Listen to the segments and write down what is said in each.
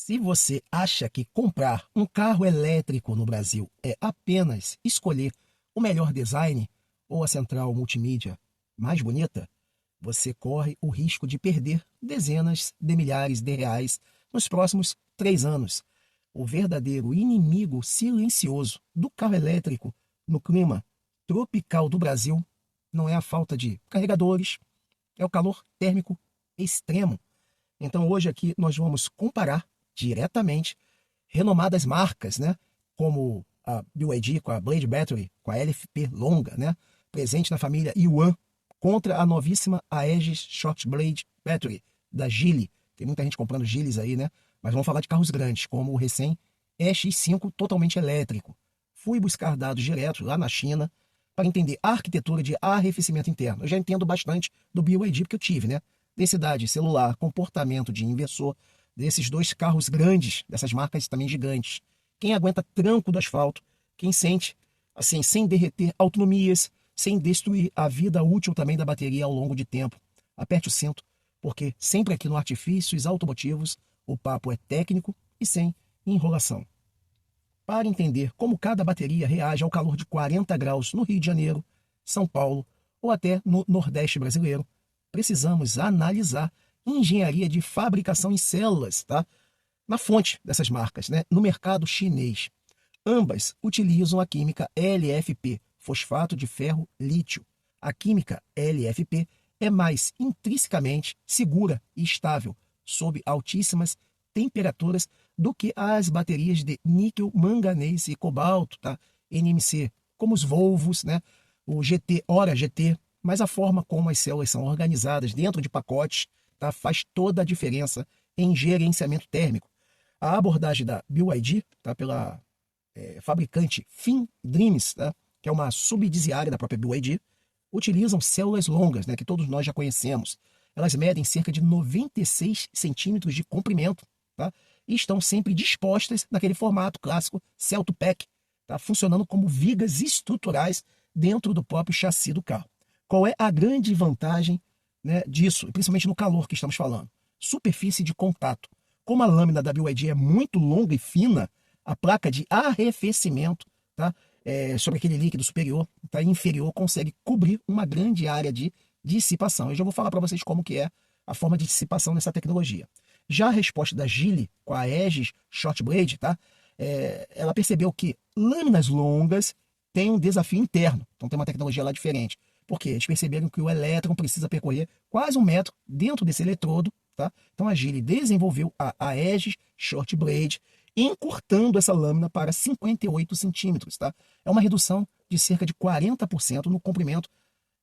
Se você acha que comprar um carro elétrico no Brasil é apenas escolher o melhor design ou a central multimídia mais bonita, você corre o risco de perder dezenas de milhares de reais nos próximos 3 anos. O verdadeiro inimigo silencioso do carro elétrico no clima tropical do Brasil não é a falta de carregadores, é o calor térmico extremo. Então hoje aqui nós vamos comparar diretamente renomadas marcas, né, como a BYD com a Blade Battery, com a LFP longa, né, presente na família Yuan, contra a novíssima Aegis Short Blade Battery da Geely. Tem muita gente comprando Geelys aí, né? Mas vamos falar de carros grandes, como o recém EX5 totalmente elétrico. Fui buscar dados diretos lá na China para entender a arquitetura de arrefecimento interno. Eu já entendo bastante do BYD porque eu tive, né? Densidade celular, comportamento de inversor, desses dois carros grandes, dessas marcas também gigantes. Quem aguenta tranco do asfalto, quem sente, assim, sem derreter autonomias, sem destruir a vida útil também da bateria ao longo de tempo. Aperte o cinto, porque sempre aqui no Artifícios Automotivos o papo é técnico e sem enrolação. Para entender como cada bateria reage ao calor de 40 graus no Rio de Janeiro, São Paulo ou até no Nordeste brasileiro, precisamos analisar engenharia de fabricação em células, tá? Na fonte dessas marcas, né? No mercado chinês. Ambas utilizam a química LFP, fosfato de ferro lítio. A química LFP é mais intrinsecamente segura e estável, sob altíssimas temperaturas, do que as baterias de níquel, manganês e cobalto, tá? NMC, como os Volvos, né? O GT, Ora GT, mas a forma como as células são organizadas dentro de pacotes, tá? Faz toda a diferença em gerenciamento térmico. A abordagem da BYD, tá? Pela fabricante FinDreams, tá? Que é uma subsidiária da própria BYD, utilizam células longas, né? Que todos nós já conhecemos. Elas medem cerca de 96 centímetros de comprimento, tá? E estão sempre dispostas naquele formato clássico Cell to Pack, tá? Funcionando como vigas estruturais dentro do próprio chassi do carro. Qual é a grande vantagem, né, disso, principalmente no calor que estamos falando? Superfície de contato. Como a lâmina da BYD é muito longa e fina, a placa de arrefecimento, tá, sobre aquele líquido superior, tá, inferior, consegue cobrir uma grande área de dissipação. Eu já vou falar para vocês como que é a forma de dissipação nessa tecnologia. Já a resposta da Geely com a Aegis Short Blade, tá, ela percebeu que lâminas longas têm um desafio interno, então tem uma tecnologia lá diferente. Porque eles perceberam que o elétron precisa percorrer quase 1 metro dentro desse eletrodo, tá? Então a Geely desenvolveu a Aegis Short Blade, encurtando essa lâmina para 58 centímetros, tá? É uma redução de cerca de 40% no comprimento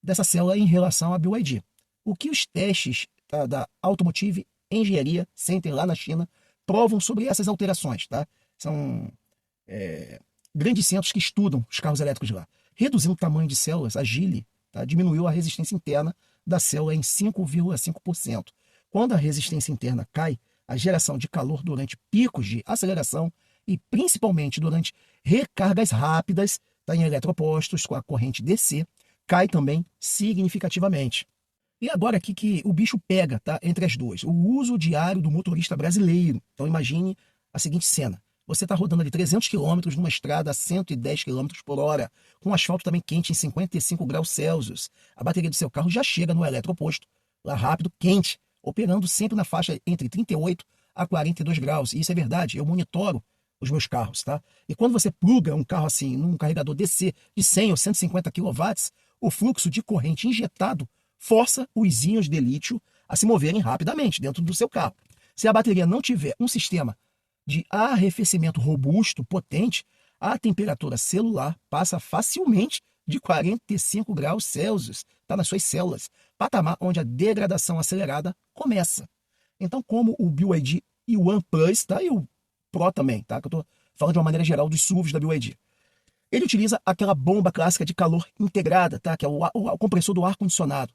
dessa célula em relação à BYD. O que os testes, tá, da Automotive Engineering Center lá na China provam sobre essas alterações, tá? São grandes centros que estudam os carros elétricos de lá. Reduzindo o tamanho de células, a Geely, tá, diminuiu a resistência interna da célula em 5,5%. Quando a resistência interna cai, a geração de calor durante picos de aceleração e principalmente durante recargas rápidas, tá, em eletropostos com a corrente DC, cai também significativamente. E agora aqui que o bicho pega, tá, entre as duas, o uso diário do motorista brasileiro. Então imagine a seguinte cena. Você está rodando ali 300 km numa estrada a 110 km por hora, com o asfalto também quente em 55 graus Celsius. A bateria do seu carro já chega no eletroposto, lá rápido, quente, operando sempre na faixa entre 38 a 42 graus. E isso é verdade, eu monitoro os meus carros, tá? E quando você pluga um carro assim num carregador DC de 100 ou 150 kW, o fluxo de corrente injetado força os íons de lítio a se moverem rapidamente dentro do seu carro. Se a bateria não tiver um sistema de arrefecimento robusto, potente, a temperatura celular passa facilmente de 45 graus Celsius, tá, nas suas células, patamar onde a degradação acelerada começa. Então, como o BYD e o OnePlus, tá, e o Pro também, tá, que eu estou falando de uma maneira geral dos SUVs da BYD, ele utiliza aquela bomba clássica de calor integrada, tá, que é o compressor do ar-condicionado,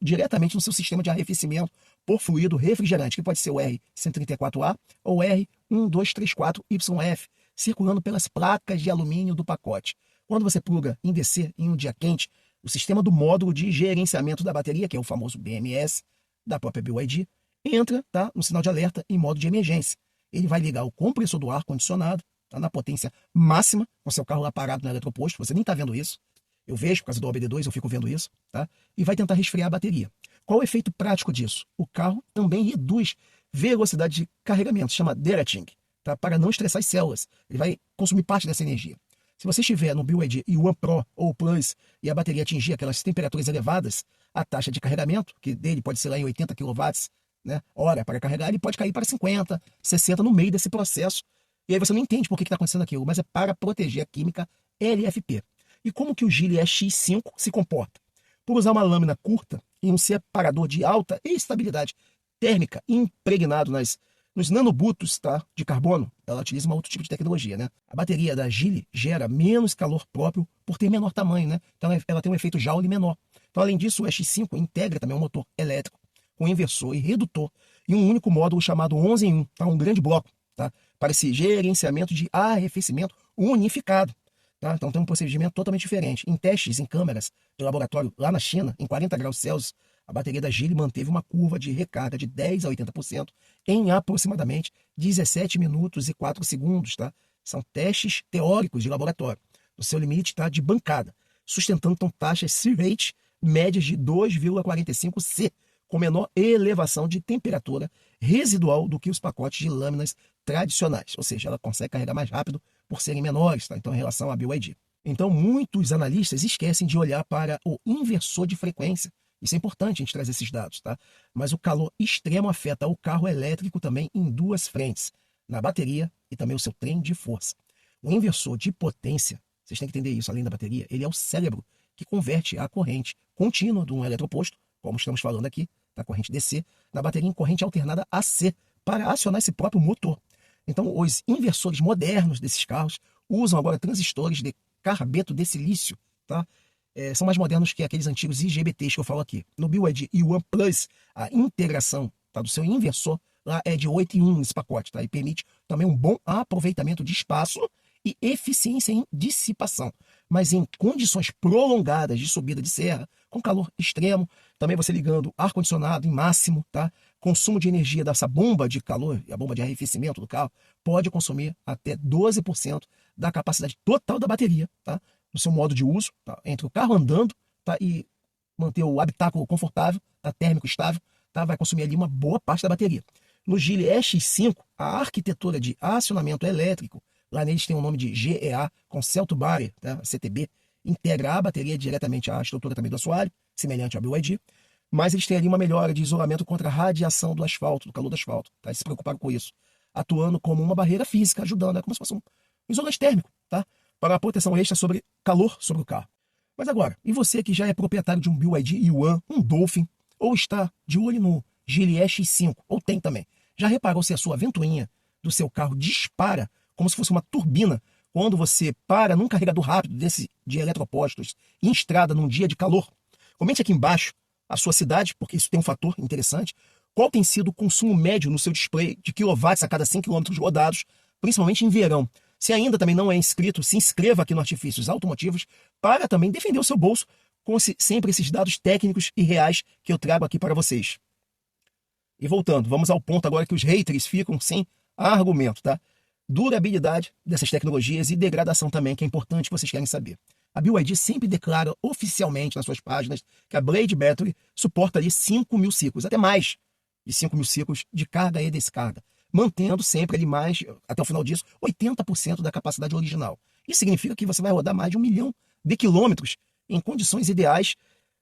diretamente no seu sistema de arrefecimento por fluido refrigerante, que pode ser o R134A ou R1234YF, circulando pelas placas de alumínio do pacote. Quando você pluga em DC em um dia quente, o sistema do módulo de gerenciamento da bateria, que é o famoso BMS da própria BYD, entra, tá, no sinal de alerta em modo de emergência. ele vai ligar o compressor do ar-condicionado, tá, na potência máxima, com seu carro lá parado no eletroposto, você nem está vendo isso. Eu vejo, por causa do OBD2, eu fico vendo isso, tá? E vai tentar resfriar a bateria. Qual o efeito prático disso? O carro também reduz velocidade de carregamento, chama derating, tá? Para não estressar as células. Ele vai consumir parte dessa energia. Se você estiver no BYD e1 Pro ou Plus e a bateria atingir aquelas temperaturas elevadas, a taxa de carregamento, que dele pode ser lá em 80 kW, né, hora para carregar, ele pode cair para 50, 60 no meio desse processo. E aí você não entende por que está acontecendo aquilo, mas é para proteger a química LFP. E como que o Geely EX5 se comporta? Por usar uma lâmina curta e um separador de alta estabilidade térmica impregnado nos nanobutos, tá, de carbono, ela utiliza um outro tipo de tecnologia, né? A bateria da Geely gera menos calor próprio por ter menor tamanho, né? Então ela tem um efeito Joule menor. Então, além disso, o EX5 integra também um motor elétrico com inversor e redutor e um único módulo chamado 11 em 1, tá? Um grande bloco, tá? Para esse gerenciamento de arrefecimento unificado. Tá? Então tem um procedimento totalmente diferente. Em testes em câmeras de laboratório lá na China, em 40 graus Celsius, a bateria da Geely manteve uma curva de recarga de 10 a 80% em aproximadamente 17 minutos e 4 segundos. Tá? São testes teóricos de laboratório. O seu limite está de bancada, sustentando então taxas C-rate médias de 2,45 C, com menor elevação de temperatura residual do que os pacotes de lâminas tradicionais. Ou seja, ela consegue carregar mais rápido por serem menores, tá? Então, em relação à BYD. Então, muitos analistas esquecem de olhar para o inversor de frequência. Isso é importante a gente trazer esses dados, tá? Mas o calor extremo afeta o carro elétrico também em duas frentes, na bateria e também o seu trem de força. O inversor de potência, vocês têm que entender isso, além da bateria, ele é o cérebro que converte a corrente contínua de um eletroposto, como estamos falando aqui, da corrente DC, na bateria em corrente alternada AC, para acionar esse próprio motor. Então, os inversores modernos desses carros usam agora transistores de carbeto de silício, tá? São mais modernos que aqueles antigos IGBTs que eu falo aqui. No BYD e1 Plus, a integração, tá, do seu inversor lá é de 8 em 1 nesse pacote, tá? E permite também um bom aproveitamento de espaço e eficiência em dissipação. Mas em condições prolongadas de subida de serra, com calor extremo, também você ligando ar-condicionado em máximo, tá? Consumo de energia dessa bomba de calor, a bomba de arrefecimento do carro, pode consumir até 12% da capacidade total da bateria, tá? No seu modo de uso, tá? Entre o carro andando, tá? E manter o habitáculo confortável, tá? Térmico estável, tá? Vai consumir ali uma boa parte da bateria. No Geely EX5, a arquitetura de acionamento elétrico, lá neles tem o nome de GEA, com Celto Battery, tá? CTB, integra a bateria diretamente à estrutura também do assoalho, semelhante ao BYD, mas eles têm ali uma melhora de isolamento contra a radiação do asfalto, do calor do asfalto. Tá? Eles se preocuparam com isso, atuando como uma barreira física, ajudando, como se fosse um isolante térmico, tá? Para a proteção extra sobre calor sobre o carro. Mas agora, e você que já é proprietário de um BYD e1, um Dolphin, ou está de olho no Geely EX5, ou tem também, já reparou se a sua ventoinha do seu carro dispara como se fosse uma turbina quando você para num carregador rápido desse de eletropostos em estrada num dia de calor? Comente aqui embaixo a sua cidade, porque isso tem um fator interessante. Qual tem sido o consumo médio no seu display de quilowatts a cada 100 km rodados, principalmente em verão? Se ainda também não é inscrito, se inscreva aqui no Artifícios Automotivos para também defender o seu bolso com sempre esses dados técnicos e reais que eu trago aqui para vocês. E voltando, vamos ao ponto agora que os haters ficam sem argumento, tá? Durabilidade dessas tecnologias e degradação também, que é importante que vocês querem saber. A BYD sempre declara oficialmente nas suas páginas que a Blade Battery suporta ali 5.000 ciclos, até mais de 5.000 ciclos de carga e descarga, mantendo sempre ali mais, até o final disso, 80% da capacidade original. Isso significa que você vai rodar mais de 1 milhão de quilômetros em condições ideais,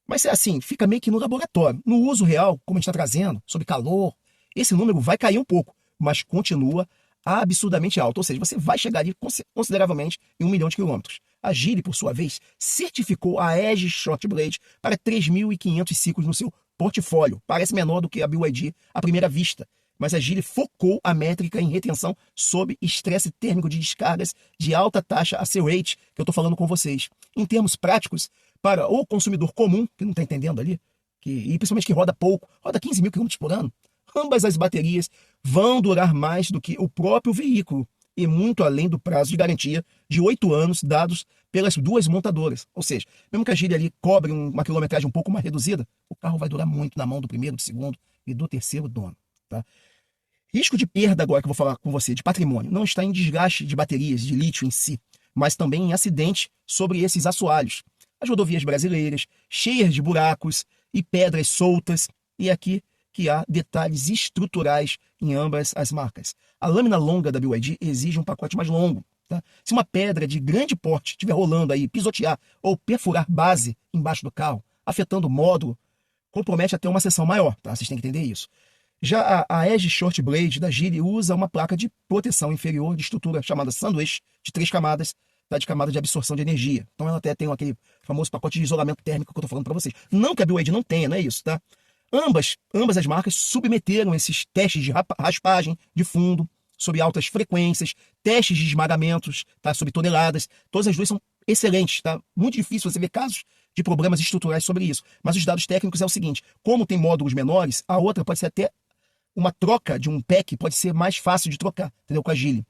mas é assim, fica meio que no laboratório. No uso real, como a gente está trazendo, sobre calor, esse número vai cair um pouco, mas continua absurdamente alto, ou seja, você vai chegar ali consideravelmente em 1 milhão de quilômetros. A Geely, por sua vez, certificou a Edge Short Blade para 3.500 ciclos no seu portfólio. Parece menor do que a BYD à primeira vista, mas a Geely focou a métrica em retenção sob estresse térmico de descargas de alta taxa AC-rate, que eu estou falando com vocês. Em termos práticos, para o consumidor comum, que não está entendendo ali, e principalmente que roda pouco, roda 15.000 km por ano, ambas as baterias vão durar mais do que o próprio veículo e muito além do prazo de garantia de 8 anos dados pelas duas montadoras. Ou seja, mesmo que a Geely ali cobre uma quilometragem um pouco mais reduzida, o carro vai durar muito na mão do primeiro, do segundo e do terceiro dono. Tá? Risco de perda agora que eu vou falar com você, de patrimônio, não está em desgaste de baterias de lítio em si, mas também em acidente sobre esses assoalhos. As rodovias brasileiras, cheias de buracos e pedras soltas, e aqui que há detalhes estruturais em ambas as marcas. A lâmina longa da BYD exige um pacote mais longo. Tá? Se uma pedra de grande porte estiver rolando aí, pisotear ou perfurar base embaixo do carro, afetando o módulo, compromete até uma seção maior. Tá? Vocês têm que entender isso. Já a Edge Short Blade da Geely usa uma placa de proteção inferior de estrutura chamada Sandwich, de 3 camadas, tá? De camada de absorção de energia. Então ela até tem aquele famoso pacote de isolamento térmico que eu estou falando para vocês. Não que a BYD não tenha, não é isso, tá? Ambas as marcas submeteram esses testes de raspagem de fundo, sob altas frequências, testes de esmagamentos, tá? Sob toneladas. Todas as duas são excelentes, tá? Muito difícil você ver casos de problemas estruturais sobre isso. Mas os dados técnicos é o seguinte, como tem módulos menores, a outra pode ser até uma troca de um pack pode ser mais fácil de trocar, entendeu? Com a Geely.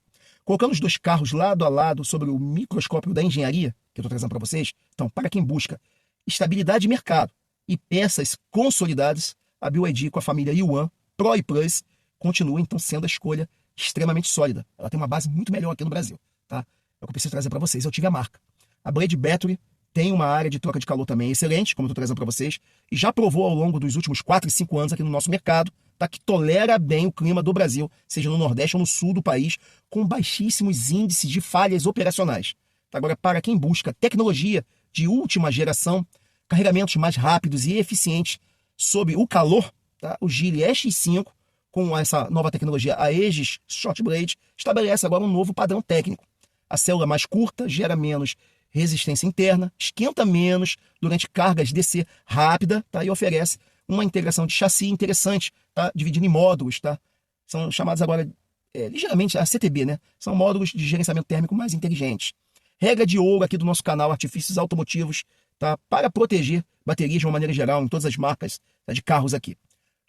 Colocando os dois carros lado a lado sobre o microscópio da engenharia, que eu estou trazendo para vocês, então, para quem busca estabilidade de mercado e peças consolidadas, a BYD com a família Yuan, Pro e Plus, continua então sendo a escolha extremamente sólida. Ela tem uma base muito melhor aqui no Brasil, tá? É o que eu preciso trazer para vocês. Eu tive a marca. A Blade Battery tem uma área de troca de calor também excelente, como eu estou trazendo para vocês, e já provou ao longo dos últimos 4 e 5 anos aqui no nosso mercado, tá, que tolera bem o clima do Brasil, seja no Nordeste ou no Sul do país, com baixíssimos índices de falhas operacionais. Tá, agora, para quem busca tecnologia de última geração, carregamentos mais rápidos e eficientes sob o calor, tá, o Geely EX5, com essa nova tecnologia, a Aegis Short Blade, estabelece agora um novo padrão técnico. A célula mais curta gera menos resistência interna, esquenta menos durante cargas DC rápida, tá? E oferece uma integração de chassi interessante, tá? Dividindo em módulos, tá? São chamados agora ligeiramente a CTB, né? São módulos de gerenciamento térmico mais inteligentes. Regra de ouro aqui do nosso canal Artifícios Automotivos, tá? Para proteger baterias de uma maneira geral em todas as marcas, tá? De carros aqui.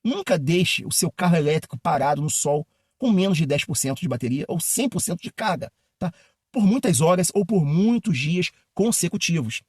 Nunca deixe o seu carro elétrico parado no sol com menos de 10% de bateria ou 100% de carga, tá? Por muitas horas ou por muitos dias consecutivos.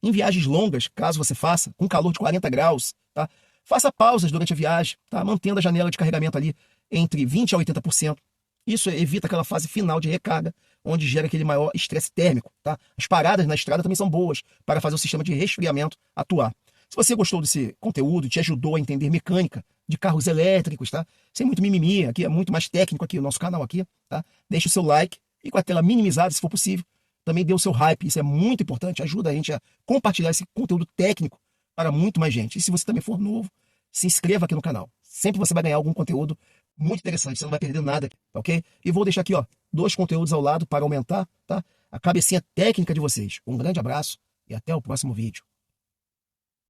Em viagens longas, caso você faça, com calor de 40 graus, tá? Faça pausas durante a viagem, tá? Mantendo a janela de carregamento ali entre 20% a 80%. Isso evita aquela fase final de recarga, onde gera aquele maior estresse térmico, tá? As paradas na estrada também são boas para fazer o sistema de resfriamento atuar. Se você gostou desse conteúdo, te ajudou a entender mecânica de carros elétricos, tá? Sem muito mimimi, aqui é muito mais técnico aqui o nosso canal aqui, tá? Deixe o seu like e com a tela minimizada, se for possível, também dê o seu hype, isso é muito importante, ajuda a gente a compartilhar esse conteúdo técnico para muito mais gente. E se você também for novo, se inscreva aqui no canal. Sempre você vai ganhar algum conteúdo muito interessante, você não vai perder nada, tá ok? E vou deixar aqui, ó, 2 conteúdos ao lado para aumentar, tá? A cabecinha técnica de vocês. Um grande abraço e até o próximo vídeo.